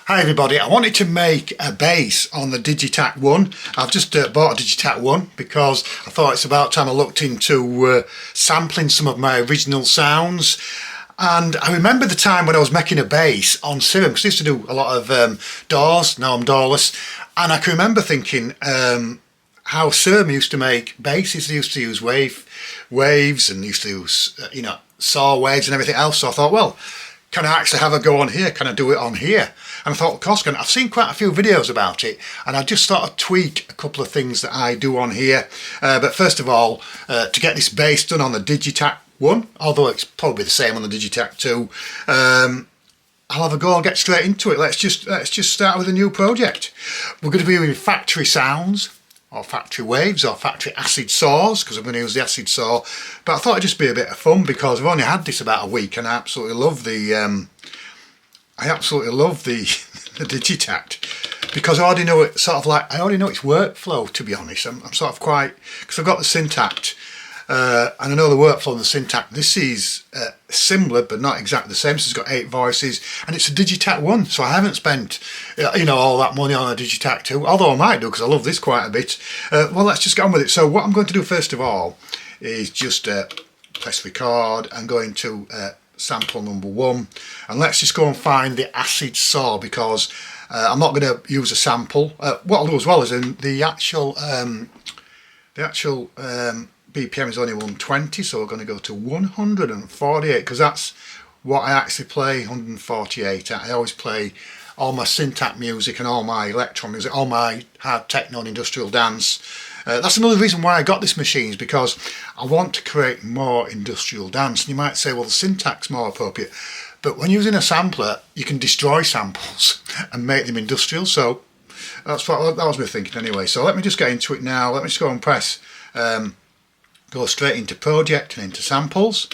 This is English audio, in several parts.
Hi everybody, I wanted to make a bass on the Digitakt 1. I've just bought a Digitakt 1 because I thought it's about time I looked into sampling some of my original sounds. And I remember the time when I was making a bass on Serum, because I used to do a lot of DAWs, now I'm DAWless, and I can remember thinking how Serum used to make basses. They used to use waves and used to use, saw waves and everything else. So I thought, well, can I actually have a go on here? Can I do it on here? And I thought, of course, I've seen quite a few videos about it, and I just thought I'd tweak a couple of things that I do on here. But first of all, to get this bass done on the Digitakt 1, although it's probably the same on the Digitakt 2, I'll have a go and get straight into it. Let's just start with a new project. We're going to be using factory sounds, or factory waves, or factory acid saws, because I'm going to use the acid saw. But I thought it'd just be a bit of fun because I've only had this about a week, and I absolutely love the the Digitakt, because I already know it. I already know its workflow. To be honest, I'm sort of quite, because I've got the Syntakt, and I know the workflow in the Syntakt. This is similar but not exactly the same. So it's got 8 voices, and it's a Digitakt 1. So I haven't spent all that money on a Digitakt 2, although I might do because I love this quite a bit. Well, let's just get on with it. So what I'm going to do first of all is just press record and go into sample number 1, and let's just go and find the acid saw, because I'm not going to use a sample. What I'll do as well is in the actual BPM is only 120, so we're going to go to 148, because that's what I actually play. 148. I always play all my Syntakt music and all my electron music, all my hard techno and industrial dance. That's another reason why I got this machine, is because I want to create more industrial dance. And you might say, well, the Syntakt's more appropriate, but when using a sampler, you can destroy samples and make them industrial. So that was my thinking anyway. So let me just get into it now. Let me just go and press, go straight into project and into samples,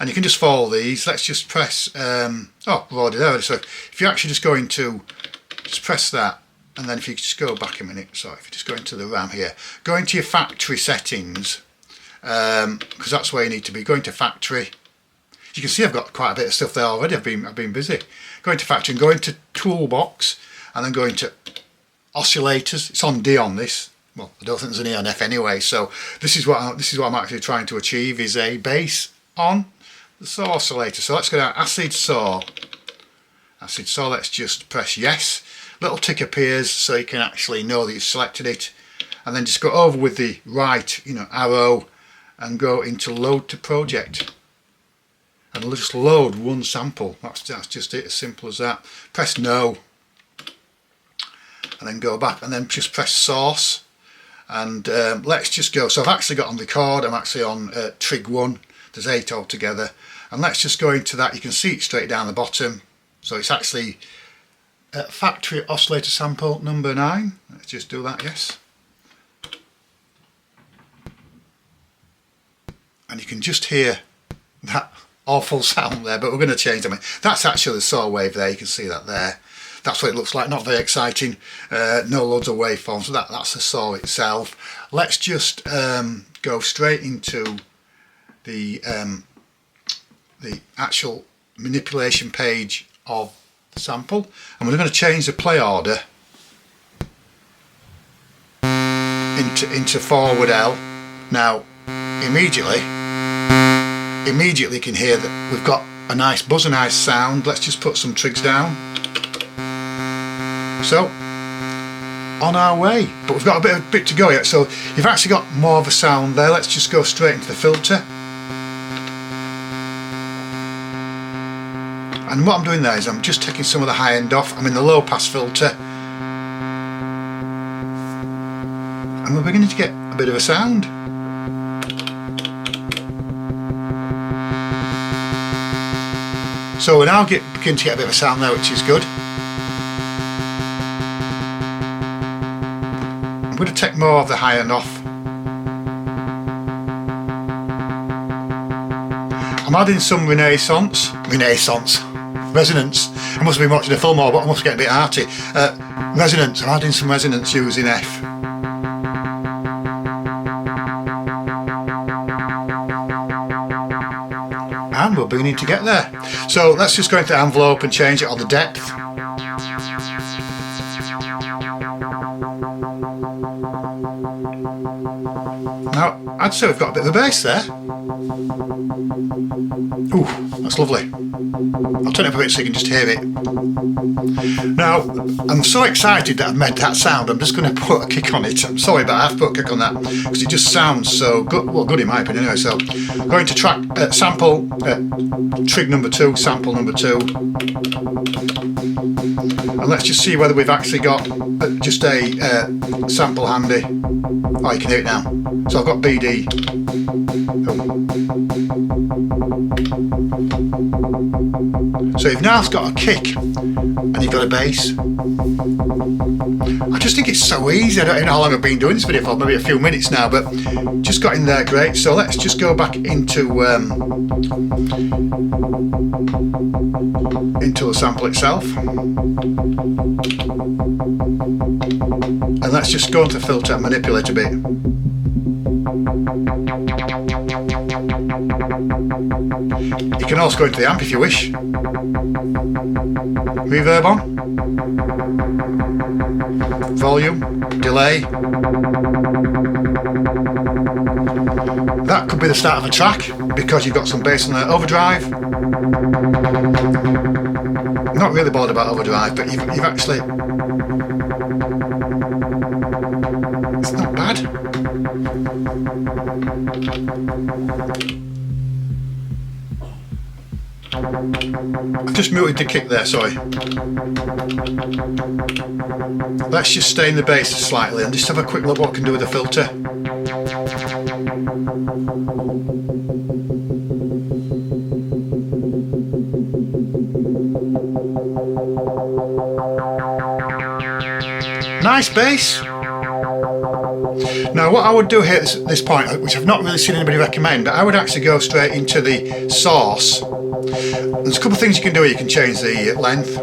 and you can just follow these. Let's just press, we're already there. So if you actually just go into, just press that. And then if you just go back a minute, sorry, if you just go into the RAM here, go into your factory settings, because that's where you need to be. Go into factory. You can see I've got quite a bit of stuff there already. I've been busy. Go into factory and go into toolbox, and then go into oscillators. It's on D on this. Well, I don't think there's an E on F anyway. So this is what I'm actually trying to achieve, is a bass on the saw oscillator. So let's go down acid saw. Acid saw. Let's just press yes. Little tick appears so you can actually know that you've selected it, and then just go over with the right arrow and go into load to project, and it'll just load one sample. That's just it, as simple as that. Press no, and then go back, and then just press source, and let's just go. So I've actually got on record, I'm actually on trig 1, there's 8 altogether, and let's just go into that. You can see it straight down the bottom, so it's actually factory oscillator sample number 9. Let's just do that, yes. And you can just hear that awful sound there, but we're going to change them. That's actually the saw wave there, you can see that there. That's what it looks like, not very exciting, no loads of waveforms, so that's the saw itself. Let's just go straight into the actual manipulation page of the sample, and we're going to change the play order into forward L. Now immediately you can hear that we've got a nice buzz, a nice sound. Let's just put some trigs down. So on our way, but we've got a bit to go yet, so you've actually got more of a sound there. Let's just go straight into the filter. And what I'm doing there is I'm just taking some of the high end off. I'm in the low pass filter, and we're beginning to get a bit of a sound. So we're now beginning to get a bit of a sound there, which is good. I'm going to take more of the high end off. I'm adding some resonance. I must have been watching a film more, but I must get a bit arty. Resonance. I'm adding some resonance using F. And we're beginning to get there. So let's just go into the envelope and change it on the depth. bad. So we've got a bit of a bass there. Ooh, that's lovely. I'll turn it up a bit so you can just hear it. Now, I'm so excited that I've made that sound, I'm just going to put a kick on it. I'm sorry, but I have put a kick on that because it just sounds so good. Well, good in my opinion anyway. So, going to track, sample, trig number 2, sample number 2. And let's just see whether we've actually got just a sample handy. Oh, you can hear it now. So I've got BD. So you've now got a kick and you've got a bass. I just think it's so easy. I don't know how long I've been doing this video for, maybe a few minutes now, but just got in there great. So let's just go back into the sample itself. And let's just go into filter and manipulate a bit. You can also go into the amp if you wish. Reverb on. Volume. Delay. That could be the start of a track because you've got some bass on the overdrive. I'm not really bothered about overdrive, but you've actually... It's not bad. I've just muted the kick there, sorry. Let's just stay in the bass slightly and just have a quick look what we can do with the filter. Nice bass. Now what I would do here at this point, which I've not really seen anybody recommend, but I would actually go straight into the source. There's a couple of things you can do. You can change the length.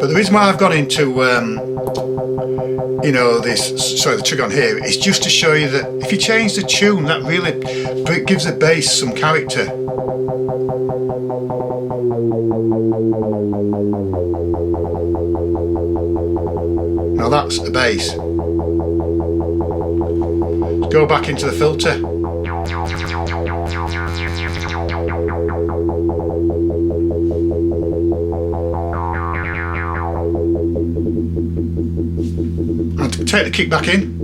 But the reason why I've gone into the trig on here is just to show you that if you change the tune, that really gives the bass some character. Now that's the bass. Go back into the filter. And take the kick back in.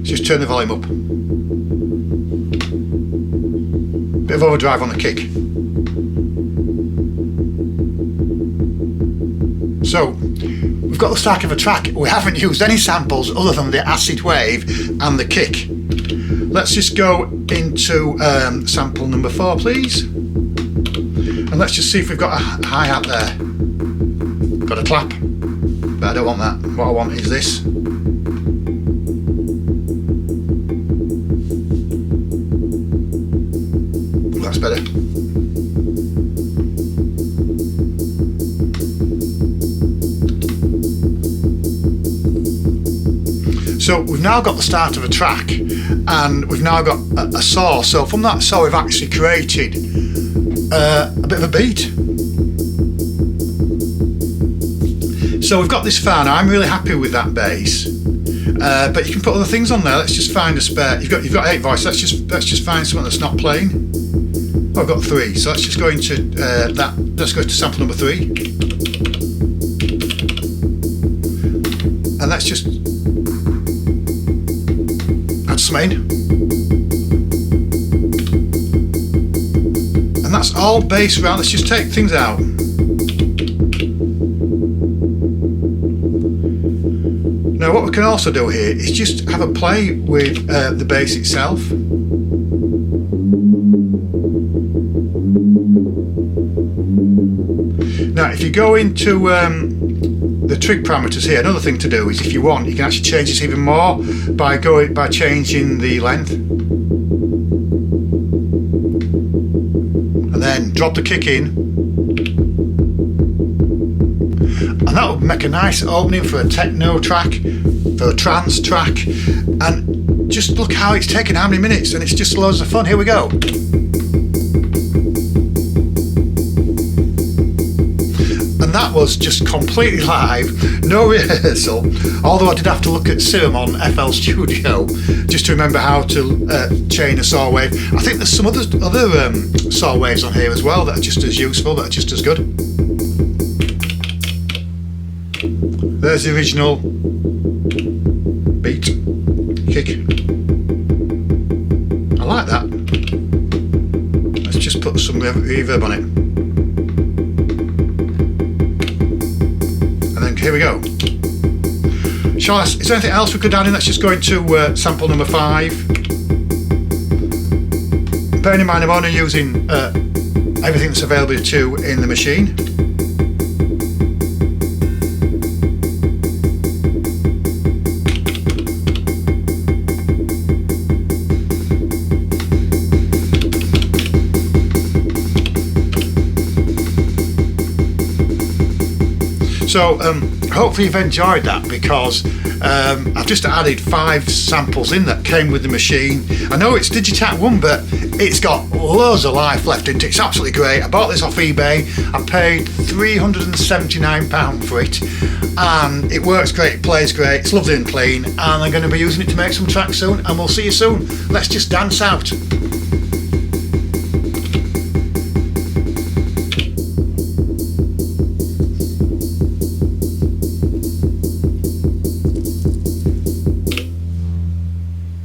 Just turn the volume up. Bit of overdrive on the kick. So, we've got the start of a track. We haven't used any samples other than the acid wave and the kick. Let's just go into sample number 4, please. And let's just see if we've got a hi-hat there. Got a clap, but I don't want that. What I want is this. That's better. So we've now got the start of a track and we've now got a saw. So from that saw we've actually created a bit of a beat. So we've got this far now. I'm really happy with that bass. But you can put other things on there. Let's just find a spare. You've got 8 voices. Let's just find something that's not playing. Oh, I've got 3. So let's just go into that. Let's go to sample number 3. And let's just add some in. And that's all bass round. Let's just take things out. Now what we can also do here is just have a play with the bass itself. Now if you go into the trig parameters here, another thing to do is if you want, you can actually change this even more by changing the length. And then drop the kick in. And that would make a nice opening for a techno track, for a trance track, and just look how it's taken how many minutes, and it's just loads of fun. Here we go. And that that was just completely live, no rehearsal, although I did have to look at Serum on FL Studio just to remember how to chain a saw wave. I think there's some other saw waves on here as well that are just as useful, that are just as good. There's the original beat, kick. I like that. Let's just put some reverb on it. And then here we go. Is there anything else we could add in? Let's just go into sample number 5. Bearing in mind I'm only using everything that's available to in the machine. So hopefully you've enjoyed that, because I've just added 5 samples in that came with the machine. I know it's Digitakt 1, but it's got loads of life left in it. It's absolutely great. I bought this off eBay. I paid £379 for it, and it works great, it plays great, it's lovely and clean, and I'm going to be using it to make some tracks soon, and we'll see you soon. Let's just dance out.